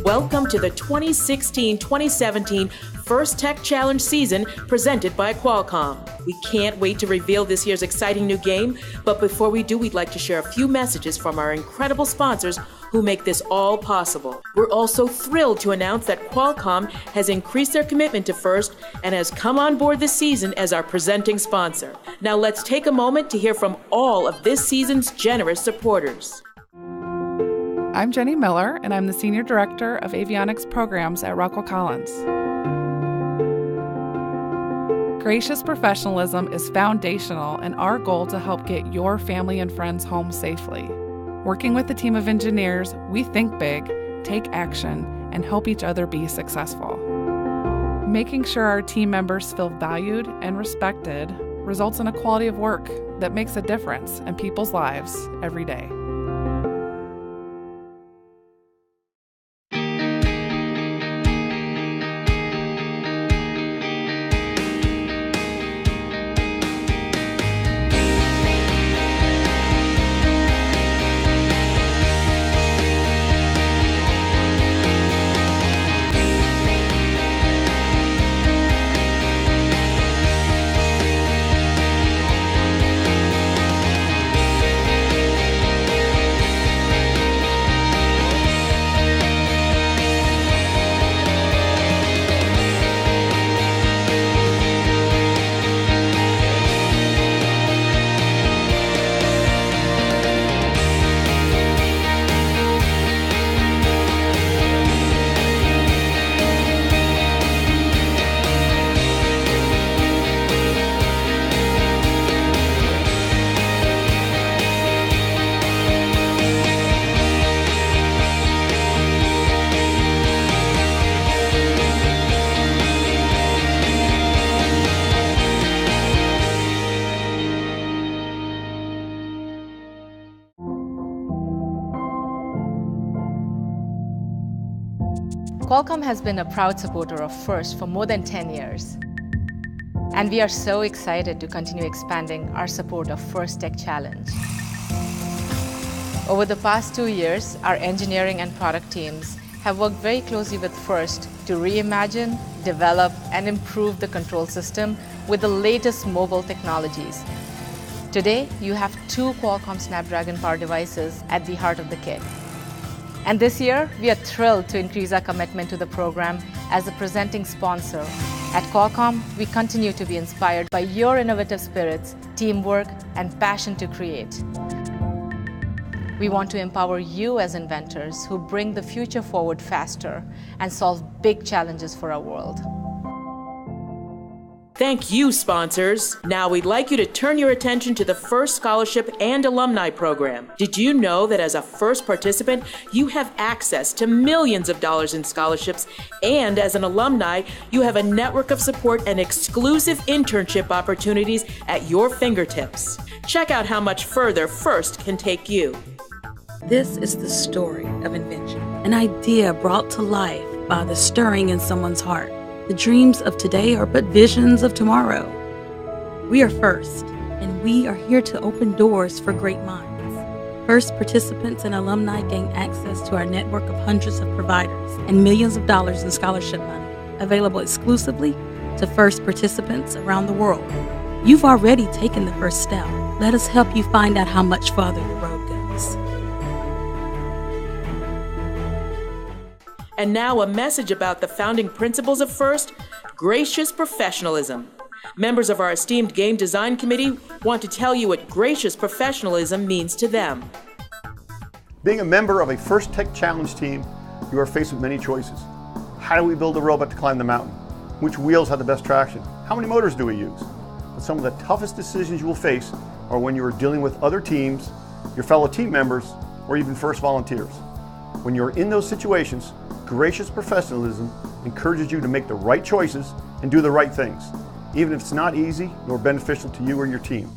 Welcome to the 2016-2017 FIRST Tech Challenge season presented by Qualcomm. We can't wait to reveal this year's exciting new game, but before we do, we'd like to share a few messages from our incredible sponsors who make this all possible. We're also thrilled to announce that Qualcomm has increased their commitment to FIRST and has come on board this season as our presenting sponsor. Now let's take a moment to hear from all of this season's generous supporters. I'm Jenny Miller, and I'm the Senior Director of Avionics Programs at Rockwell Collins. Gracious professionalism is foundational in our goal to help get your family and friends home safely. Working with a team of engineers, we think big, take action, and help each other be successful. Making sure our team members feel valued and respected results in a quality of work that makes a difference in people's lives every day. Qualcomm has been a proud supporter of FIRST for more than 10 years. And we are so excited to continue expanding our support of FIRST Tech Challenge. Over the past 2 years, our engineering and product teams have worked very closely with FIRST to reimagine, develop, and improve the control system with the latest mobile technologies. Today, you have 2 Qualcomm Snapdragon powered devices at the heart of the kit. And this year, we are thrilled to increase our commitment to the program as a presenting sponsor. At Qualcomm, we continue to be inspired by your innovative spirits, teamwork, and passion to create. We want to empower you as inventors who bring the future forward faster and solve big challenges for our world. Thank you, sponsors. Now we'd like you to turn your attention to the FIRST Scholarship and Alumni Program. Did you know that as a FIRST participant, you have access to millions of dollars in scholarships, and as an alumni, you have a network of support and exclusive internship opportunities at your fingertips. Check out how much further FIRST can take you. This is the story of invention, an idea brought to life by the stirring in someone's heart. The dreams of today are but visions of tomorrow. We are FIRST, and we are here to open doors for great minds. FIRST participants and alumni gain access to our network of hundreds of providers and millions of dollars in scholarship money, available exclusively to FIRST participants around the world. You've already taken the first step. Let us help you find out how much farther the road goes. And now a message about the founding principles of FIRST, gracious professionalism. Members of our esteemed Game Design Committee want to tell you what gracious professionalism means to them. Being a member of a FIRST Tech Challenge team, you are faced with many choices. How do we build a robot to climb the mountain? Which wheels have the best traction? How many motors do we use? But some of the toughest decisions you will face are when you are dealing with other teams, your fellow team members, or even FIRST volunteers. When you're in those situations, gracious professionalism encourages you to make the right choices and do the right things, even if it's not easy nor beneficial to you or your team.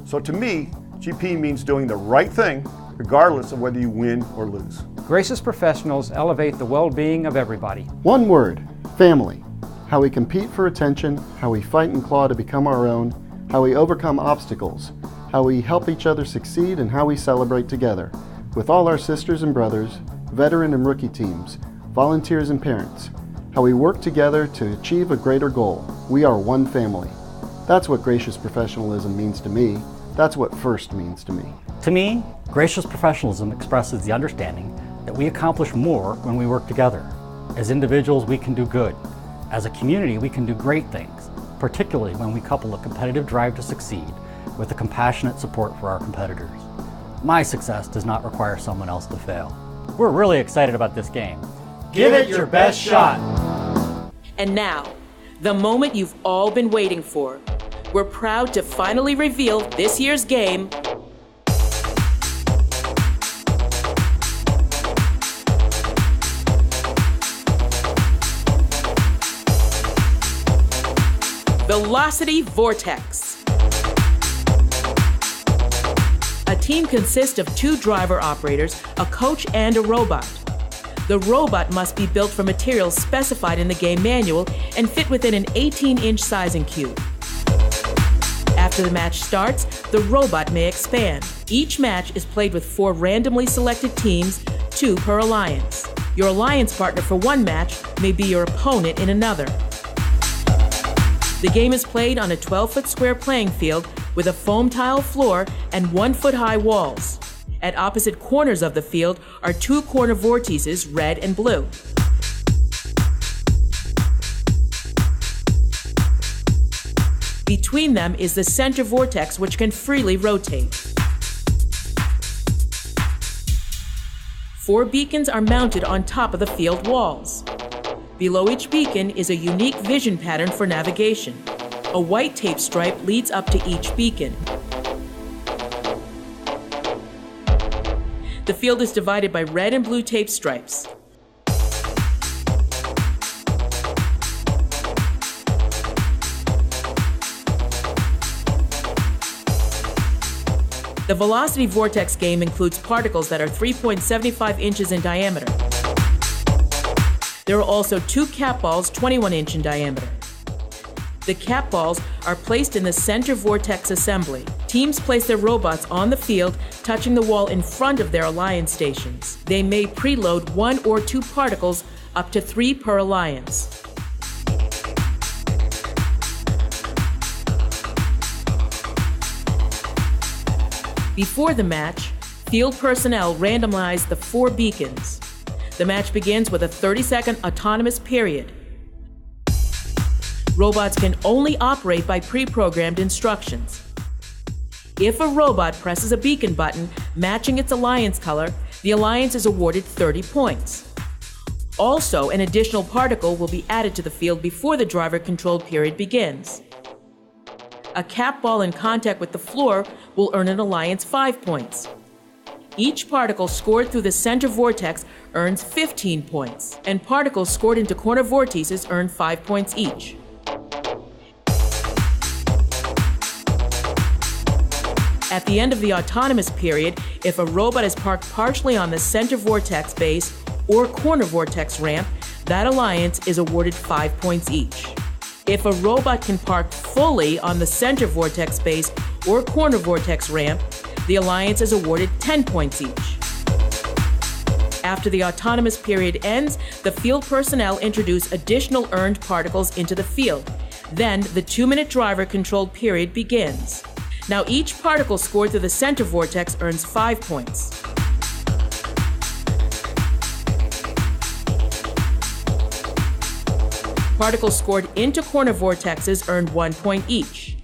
So to me, GP means doing the right thing regardless of whether you win or lose. Gracious professionals elevate the well-being of everybody. One word, family. How we compete for attention, how we fight and claw to become our own, how we overcome obstacles, how we help each other succeed, and how we celebrate together. With all our sisters and brothers, veteran and rookie teams, volunteers and parents, how we work together to achieve a greater goal. We are one family. That's what gracious professionalism means to me. That's what FIRST means to me. To me, gracious professionalism expresses the understanding that we accomplish more when we work together. As individuals, we can do good. As a community, we can do great things, particularly when we couple a competitive drive to succeed with a compassionate support for our competitors. My success does not require someone else to fail. We're really excited about this game. Give it your best shot. And now, the moment you've all been waiting for. We're proud to finally reveal this year's game, Velocity Vortex. A team consists of 2 driver operators, a coach, and a robot. The robot must be built from materials specified in the game manual and fit within an 18-inch sizing cube. After the match starts, the robot may expand. Each match is played with 4 randomly selected teams, 2 per alliance. Your alliance partner for one match may be your opponent in another. The game is played on a 12-foot square playing field with a foam tile floor and 1-foot-high walls. At opposite corners of the field are 2 corner vortices, red and blue. Between them is the center vortex, which can freely rotate. 4 beacons are mounted on top of the field walls. Below each beacon is a unique vision pattern for navigation. A white tape stripe leads up to each beacon. The field is divided by red and blue tape stripes. The Velocity Vortex game includes particles that are 3.75 inches in diameter. There are also 2 cap balls 21 inch in diameter. The cap balls are placed in the center vortex assembly. Teams place their robots on the field, touching the wall in front of their alliance stations. They may preload 1 or 2 particles, up to 3 per alliance. Before the match, field personnel randomize the 4 beacons. The match begins with a 30-second autonomous period. Robots can only operate by pre-programmed instructions. If a robot presses a beacon button matching its alliance color, the alliance is awarded 30 points. Also, an additional particle will be added to the field before the driver-controlled period begins. A cap ball in contact with the floor will earn an alliance 5 points. Each particle scored through the center vortex earns 15 points, and particles scored into corner vortices earn 5 points each. At the end of the autonomous period, if a robot is parked partially on the center vortex base or corner vortex ramp, that alliance is awarded 5 points each. If a robot can park fully on the center vortex base or corner vortex ramp, the alliance is awarded 10 points each. After the autonomous period ends, the field personnel introduce additional earned particles into the field. Then the 2-minute driver-controlled period begins. Now each particle scored through the center vortex earns 5 points. Particles scored into corner vortexes earned 1 point each.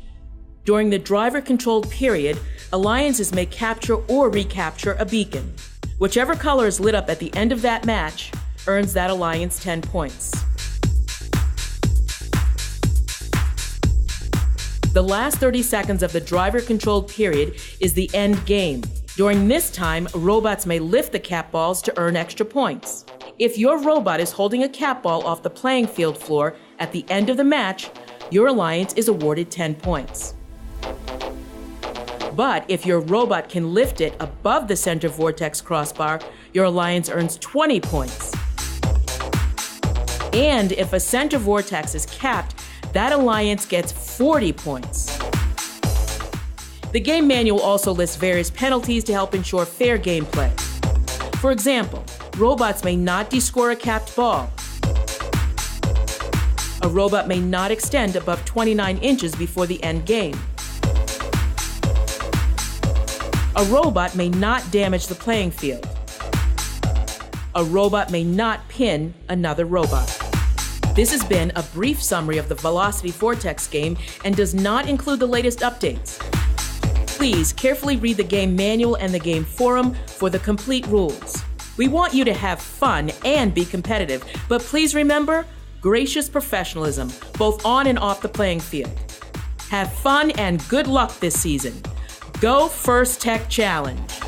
During the driver-controlled period, alliances may capture or recapture a beacon. Whichever color is lit up at the end of that match earns that alliance 10 points. The last 30 seconds of the driver-controlled period is the end game. During this time, robots may lift the cap balls to earn extra points. If your robot is holding a cap ball off the playing field floor at the end of the match, your alliance is awarded 10 points. But if your robot can lift it above the center vortex crossbar, your alliance earns 20 points. And if a center vortex is capped, that alliance gets 40 points. The game manual also lists various penalties to help ensure fair gameplay. For example, Robots may not descore a capped ball. A robot may not extend above 29 inches before the end game. A robot may not damage the playing field. A robot may not pin another robot. This has been a brief summary of the Velocity Vortex game and does not include the latest updates. Please carefully read the game manual and the game forum for the complete rules. We want you to have fun and be competitive, but please remember, gracious professionalism, both on and off the playing field. Have fun and good luck this season. Go FIRST Tech Challenge!